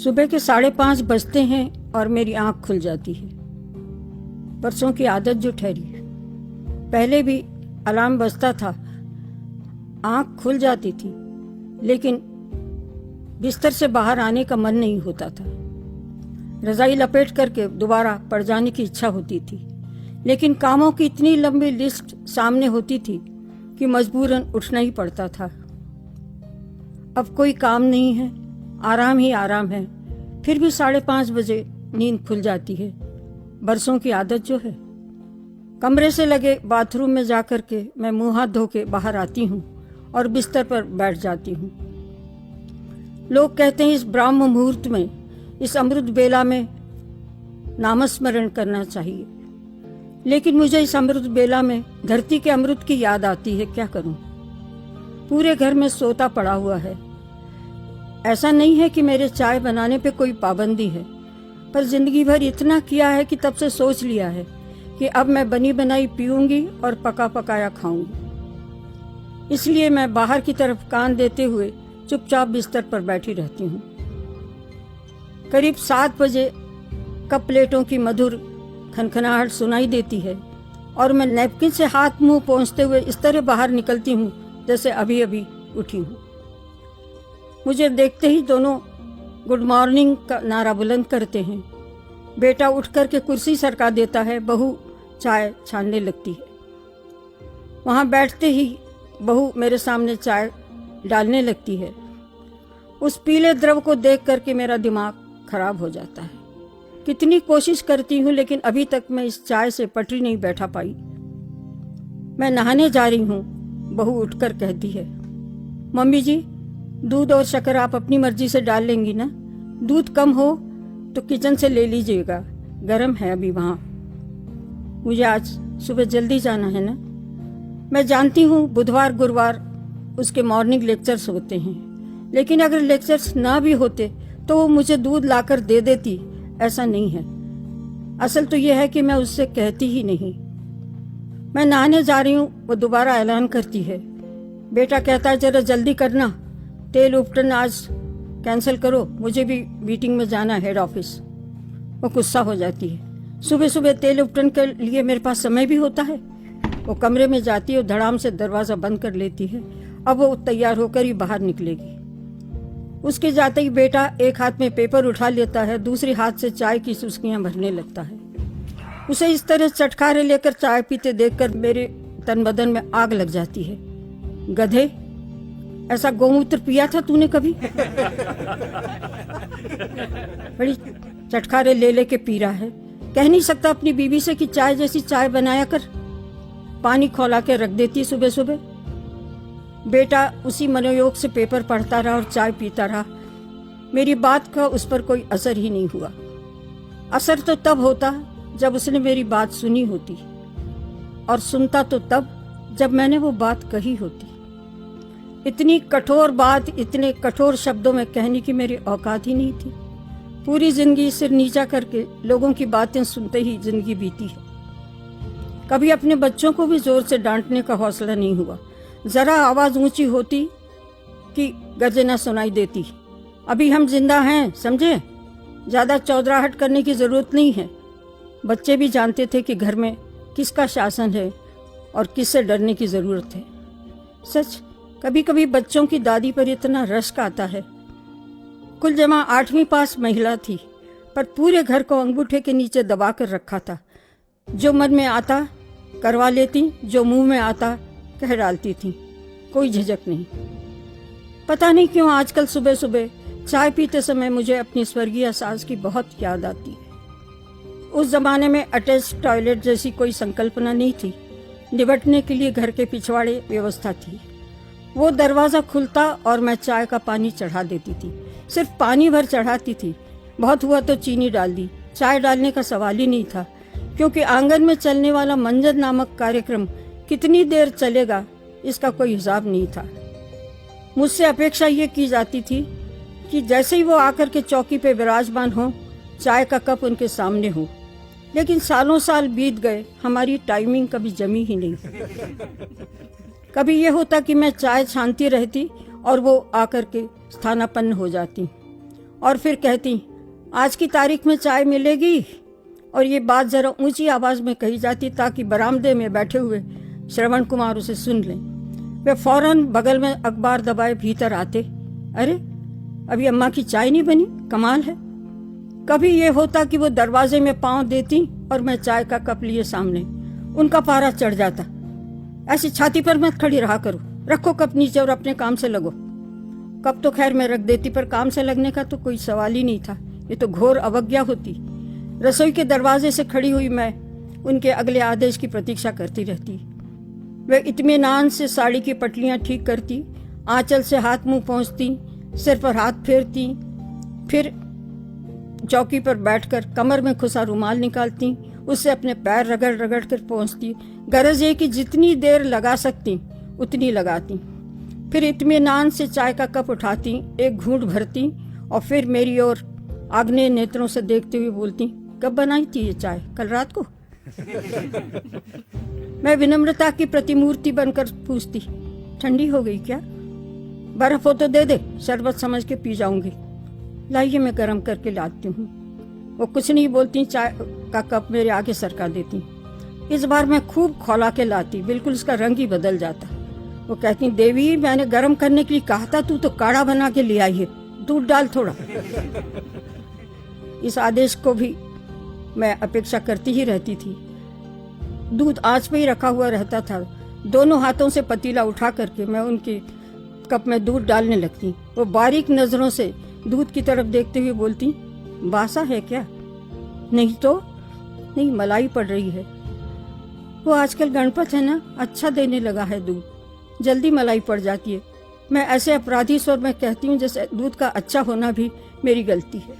सुबह के 5:30 बजते हैं और मेरी आंख खुल जाती है। बरसों की आदत जो ठहरी, पहले भी अलार्म बजता था, आंख खुल जाती थी, लेकिन बिस्तर से बाहर आने का मन नहीं होता था। रजाई लपेट करके दोबारा पड़ जाने की इच्छा होती थी, लेकिन कामों की इतनी लंबी लिस्ट सामने होती थी कि मजबूरन उठना ही पड़ता था। अब कोई काम नहीं है, आराम ही आराम है, फिर भी 5:30 बजे नींद खुल जाती है। बरसों की आदत जो है। कमरे से लगे बाथरूम में जाकर के मैं मुंह हाथ धो के बाहर आती हूँ और बिस्तर पर बैठ जाती हूँ। लोग कहते हैं इस ब्राह्म मुहूर्त में, इस अमृत बेला में नामस्मरण करना चाहिए, लेकिन मुझे इस अमृत बेला में धरती के अमृत की याद आती है। क्या करूं? पूरे घर में सोता पड़ा हुआ है। ऐसा नहीं है कि मेरे चाय बनाने पे कोई पाबंदी है, पर जिंदगी भर इतना किया है कि तब से सोच लिया है कि अब मैं बनी बनाई पीऊंगी और पका पकाया खाऊंगी। इसलिए मैं बाहर की तरफ कान देते हुए चुपचाप बिस्तर पर बैठी रहती हूँ। करीब 7 बजे कप प्लेटों की मधुर खनखनाहट सुनाई देती है और मैं नैपकिन से हाथ मुंह पोंछते हुए इस तरह बाहर निकलती हूँ जैसे अभी अभी उठी हूँ। मुझे देखते ही दोनों गुड मॉर्निंग का नारा बुलंद करते हैं। बेटा उठ कर के कुर्सी सरका देता है, बहू चाय छानने लगती है। वहाँ बैठते ही बहू मेरे सामने चाय डालने लगती है। उस पीले द्रव को देख करके मेरा दिमाग खराब हो जाता है। कितनी कोशिश करती हूँ, लेकिन अभी तक मैं इस चाय से पटरी नहीं बैठा पाई। मैं नहाने जा रही हूँ, बहू उठकर कहती है, मम्मी जी दूध और शक्कर आप अपनी मर्जी से डाल लेंगी ना? दूध कम हो तो किचन से ले लीजिएगा, गर्म है अभी वहाँ। मुझे आज सुबह जल्दी जाना है ना। मैं जानती हूँ बुधवार गुरुवार उसके मॉर्निंग लेक्चर्स होते हैं, लेकिन अगर लेक्चर्स ना भी होते तो वो मुझे दूध लाकर दे देती। ऐसा नहीं है। असल तो यह है कि मैं उससे कहती ही नहीं। मैं नहाने जा रही हूँ, वो दोबारा ऐलान करती है। बेटा कहता है जरा जल्दी करना, तेल उपटन आज कैंसिल करो, मुझे भी मीटिंग में जाना है हेड ऑफिस। वो गुस्सा हो जाती है। सुबह सुबह तेल उपटन के लिए मेरे पास समय भी होता है। वो कमरे में जाती है और धड़ाम से दरवाज़ा बंद कर लेती है। अब वो तैयार होकर ही बाहर निकलेगी। उसके जाते ही बेटा एक हाथ में पेपर उठा लेता है, दूसरे हाथ से चाय की चुस्कियां भरने लगता है। उसे इस तरह चटखारे लेकर चाय पीते देखकर मेरे तन बदन में आग लग जाती है। गधे, ऐसा गौमूत्र पिया था तूने कभी? बड़ी चटखारे ले लेके पी रहा है। कह नहीं सकता अपनी बीवी से कि चाय जैसी चाय बनाया कर? पानी खौला के रख देती सुबह सुबह। बेटा उसी मनोयोग से पेपर पढ़ता रहा और चाय पीता रहा। मेरी बात का उस पर कोई असर ही नहीं हुआ। असर तो तब होता जब उसने मेरी बात सुनी होती, और सुनता तो तब जब मैंने वो बात कही होती। इतनी कठोर बात इतने कठोर शब्दों में कहने की मेरी औकात ही नहीं थी। पूरी जिंदगी सिर नीचा करके लोगों की बातें सुनते ही जिंदगी बीती है। कभी अपने बच्चों को भी जोर से डांटने का हौसला नहीं हुआ। जरा आवाज ऊंची होती कि गर्जना सुनाई देती। अभी हम जिंदा हैं, समझे? ज्यादा चौधराहट करने की जरूरत नहीं है। बच्चे भी जानते थे कि घर में किसका शासन है और किससे डरने की जरूरत है। सच, कभी कभी बच्चों की दादी पर इतना रश्क आता है। कुल जमा 8वीं पास महिला थी, पर पूरे घर को अंगूठे के नीचे दबा कर रखा था। जो मन में आता करवा लेती, जो मुंह में आता कह डालती थी, कोई झिझक नहीं। पता नहीं क्यों आजकल सुबह सुबह चाय पीते समय मुझे अपनी स्वर्गीय सास की बहुत याद आती है। उस जमाने में अटैच टॉयलेट जैसी कोई संकल्पना नहीं थी। निबटने के लिए घर के पिछवाड़े व्यवस्था थी। वो दरवाज़ा खुलता और मैं चाय का पानी चढ़ा देती थी। सिर्फ पानी भर चढ़ाती थी, बहुत हुआ तो चीनी डाल दी। चाय डालने का सवाल ही नहीं था, क्योंकि आंगन में चलने वाला मंजर नामक कार्यक्रम कितनी देर चलेगा इसका कोई हिसाब नहीं था। मुझसे अपेक्षा ये की जाती थी कि जैसे ही वो आकर के चौकी पे विराजमान हो, चाय का कप उनके सामने हो। लेकिन सालों साल बीत गए, हमारी टाइमिंग कभी जमी ही नहीं। कभी ये होता कि मैं चाय छानती रहती और वो आकर के स्थानापन्न हो जाती। और फिर कहती, आज की तारीख में चाय मिलेगी। और ये बात जरा ऊंची आवाज में कही जाती ताकि बरामदे में बैठे हुए श्रवण कुमार उसे सुन लें। वे फौरन बगल में अखबार दबाए भीतर आते। अरे, अभी अम्मा की चाय नहीं बनी, कमाल है। कभी ये होता कि वो दरवाजे में पांव देती और मैं चाय का कप लिए सामने। उनका पारा चढ़ जाता। ऐसी छाती पर मत खड़ी रहा करो, रखो कप नीचे और अपने काम से लगो। कप तो खैर मैं रख देती, पर काम से लगने का तो कोई सवाल ही नहीं था। ये तो घोर अवज्ञा होती। रसोई के दरवाजे से खड़ी हुई मैं उनके अगले आदेश की प्रतीक्षा करती रहती। वे इत्मीनान से साड़ी की पटलियां ठीक करती, आंचल से हाथ मुंह पोंछती, सिर पर हाथ फेरती, फिर चौकी पर बैठकर कमर में खुसा रुमाल निकालती, उससे अपने पैर रगड़ रगड़ कर पोंछती। गरज ये कि जितनी देर लगा सकती उतनी लगाती। फिर इत्मीनान से चाय का कप उठाती, एक घूंट भरती और फिर मेरी ओर आग्नेय नेत्रों से देखते हुए बोलती, कब बनाई थी ये चाय? कल रात को? मैं विनम्रता की प्रतिमूर्ति बनकर पूछती, ठंडी हो गई क्या? बर्फ हो तो दे दे, शरबत समझ के पी जाऊंगी। लाइए मैं गर्म करके लाती हूँ। वो कुछ नहीं बोलती, चाय का कप मेरे आगे सरका देती। इस बार मैं खूब खौला के लाती, बिल्कुल उसका रंग ही बदल जाता। वो कहती, देवी मैंने गर्म करने के लिए कहा था, तू तो काढ़ा बना के ले आई है, दूध डाल थोड़ा। इस आदेश को भी मैं अपेक्षा करती ही रहती थी। दूध आंच पे ही रखा हुआ रहता था। दोनों हाथों से पतीला उठा करके मैं उनके कप में दूध डालने लगती। वो बारीक नजरों से दूध की तरफ देखते हुए बोलती, बासा है क्या? नहीं तो नहीं, मलाई पड़ रही है। वो आजकल गणपत है ना, अच्छा देने लगा है दूध, जल्दी मलाई पड़ जाती है। मैं ऐसे अपराधी स्वर में कहती हूँ जैसे दूध का अच्छा होना भी मेरी गलती है।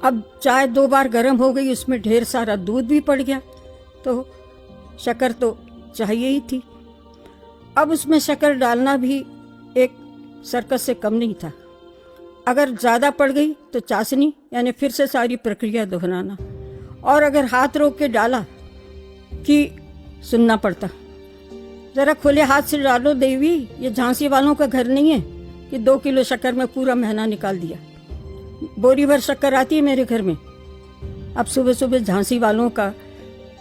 अब चाय 2 बार गर्म हो गई, उसमें ढेर सारा दूध भी पड़ गया, तो शक्कर तो चाहिए ही थी। अब उसमें शक्कर डालना भी एक सर्कस से कम नहीं था। अगर ज्यादा पड़ गई तो चाशनी, यानी फिर से सारी प्रक्रिया दोहराना। और अगर हाथ रोक के डाला कि सुनना पड़ता, जरा खुले हाथ से डालो देवी, ये झांसी वालों का घर नहीं है कि 2 किलो शक्कर में पूरा महीना निकाल दिया। बोरी भर शक्कर आती है मेरे घर में। अब सुबह सुबह झांसी वालों का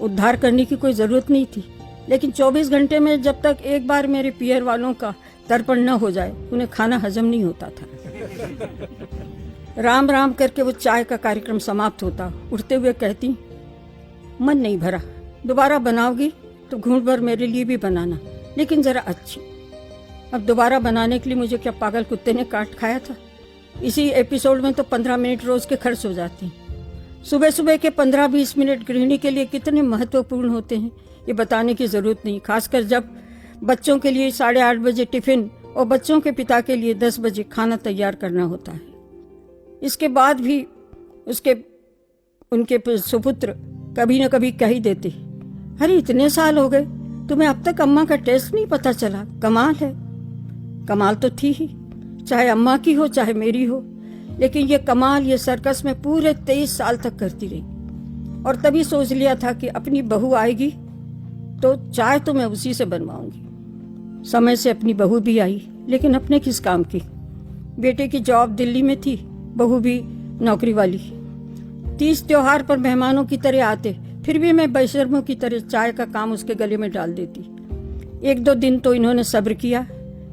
उद्धार करने की कोई जरूरत नहीं थी, लेकिन 24 घंटे में जब तक एक बार मेरे पियर वालों का तर्पण न हो जाए, उन्हें खाना हजम नहीं होता था। राम राम करके वो चाय का कार्यक्रम समाप्त होता। उठते हुए कहती, मन नहीं भरा, दोबारा बनाओगी तो घूंट भर मेरे लिए भी बनाना, लेकिन जरा अच्छी। अब दोबारा बनाने के लिए मुझे क्या पागल कुत्ते ने काट खाया था? इसी एपिसोड में तो 15 मिनट रोज के खर्च हो जाते हैं। सुबह सुबह के 15-20 मिनट गृहिणी के लिए कितने महत्वपूर्ण होते हैं ये बताने की जरूरत नहीं, खासकर जब बच्चों के लिए 8:30 बजे टिफिन और बच्चों के पिता के लिए 10 बजे खाना तैयार करना होता है। इसके बाद भी उनके सुपुत्र कभी न कभी कह ही देते, अरे इतने साल हो गए, तुम्हें अब तक अम्मा का टेस्ट नहीं पता चला, कमाल है। कमाल तो थी ही, चाहे अम्मा की हो चाहे मेरी हो, लेकिन ये कमाल ये सर्कस में पूरे 23 साल तक करती रही। और तभी सोच लिया था कि अपनी बहू आएगी तो चाय तो मैं उसी से बनवाऊंगी। समय से अपनी बहू भी आई, लेकिन अपने किस काम की। बेटे की जॉब दिल्ली में थी, बहू भी नौकरी वाली। 30 त्योहार पर मेहमानों की तरह आते, फिर भी मैं बेशर्मों की तरह चाय का काम उसके गले में डाल देती। 1-2 दिन तो इन्होंने सब्र किया,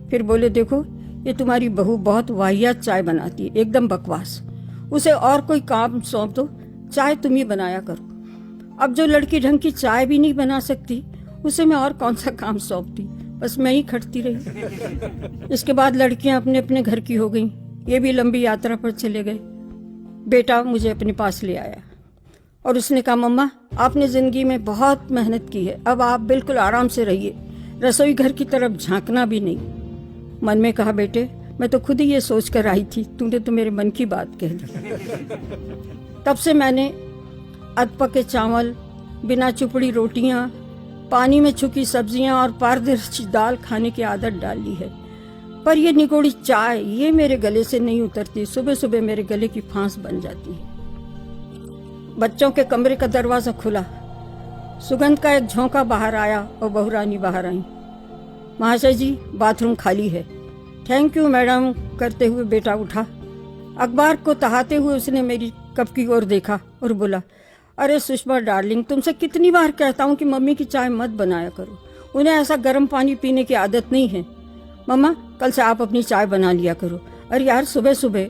फिर बोले, देखो ये तुम्हारी बहू बहुत वाहियात चाय बनाती है, एकदम बकवास, उसे और कोई काम सौंप दो, चाय तुम ही बनाया करो। अब जो लड़की ढंग की चाय भी नहीं बना सकती, उसे मैं और कौन सा काम सौंपती, बस मैं ही खटती रही। इसके बाद लड़कियां अपने अपने घर की हो गईं, ये भी लंबी यात्रा पर चले गए। बेटा मुझे अपने पास ले आया और उसने कहा, मम्मा आपने जिंदगी में बहुत मेहनत की है, अब आप बिल्कुल आराम से रहिए, रसोई घर की तरफ झांकना भी नहीं। मन में कहा, बेटे मैं तो खुद ही ये सोच कर आई थी, तूने तो मेरे मन की बात कह दी। तब से मैंने अधपके चावल, बिना चुपड़ी रोटियां, पानी में छुकी सब्जियां और पारदर्शी दाल खाने की आदत डाल ली है। पर ये निगोड़ी चाय ये मेरे गले से नहीं उतरती, सुबह सुबह मेरे गले की फांस बन जाती है। बच्चों के कमरे का दरवाजा खुला, सुगंध का एक झोंका बाहर आया और बहुरानी बाहर आई। महाशय जी बाथरूम खाली है। थैंक यू मैडम करते हुए बेटा उठा। अखबार को तहाते हुए उसने मेरी कप की ओर देखा और बोला, अरे सुषमा डार्लिंग, तुमसे कितनी बार कहता हूँ कि मम्मी की चाय मत बनाया करो, उन्हें ऐसा गर्म पानी पीने की आदत नहीं है। मम्मा कल से आप अपनी चाय बना लिया करो। अरे यार, सुबह सुबह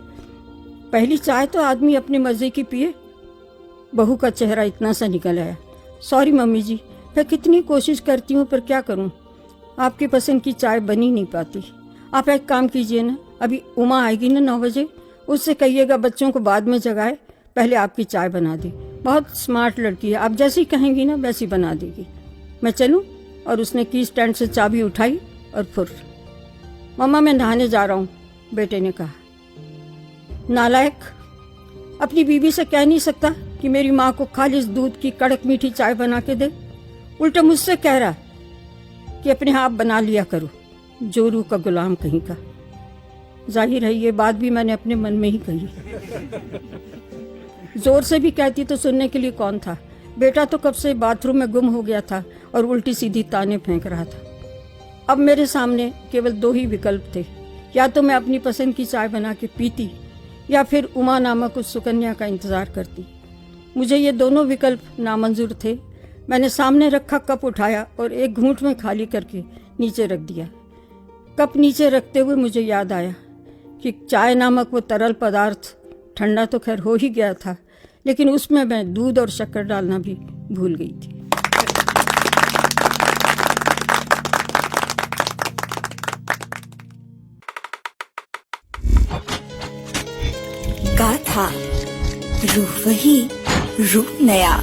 पहली चाय तो आदमी अपने मजे की पिए। बहू का चेहरा इतना सा निकल आया। सॉरी मम्मी जी, मैं कितनी कोशिश करती हूँ पर क्या करूँ, आपकी पसंद की चाय बनी नहीं पाती। आप एक काम कीजिए ना, अभी उमा आएगी ना 9 बजे, उससे कहिएगा बच्चों को बाद में जगाए, पहले आपकी चाय बना दे। बहुत स्मार्ट लड़की है, आप जैसी कहेंगी ना वैसी बना देगी। मैं चलूं? और उसने की स्टैंड से चाबी उठाई और फुर। मम्मा मैं नहाने जा रहा हूँ, बेटे ने कहा। नालायक, अपनी बीवी से कह नहीं सकता कि मेरी माँ को खालिस दूध की कड़क मीठी चाय बना के दे, उल्टा मुझसे कह रहा कि अपने आप बना लिया करो। जोरू का गुलाम कहीं का। जाहिर है ये बात भी मैंने अपने मन में ही कही। जोर से भी कहती तो सुनने के लिए कौन था। बेटा तो कब से बाथरूम में गुम हो गया था और उल्टी सीधी ताने फेंक रहा था। अब मेरे सामने केवल 2 ही विकल्प थे, या तो मैं अपनी पसंद की चाय बना के पीती या फिर उमा नामक उस सुकन्या का इंतजार करती। मुझे ये दोनों विकल्प नामंजूर थे। मैंने सामने रखा कप उठाया और एक घूंट में खाली करके नीचे रख दिया। कप नीचे रखते हुए मुझे याद आया कि चाय नामक वो तरल पदार्थ ठंडा तो खैर हो ही गया था, लेकिन उसमें मैं दूध और शक्कर डालना भी भूल गई थी। गाथा, रूह वही, रूप नया।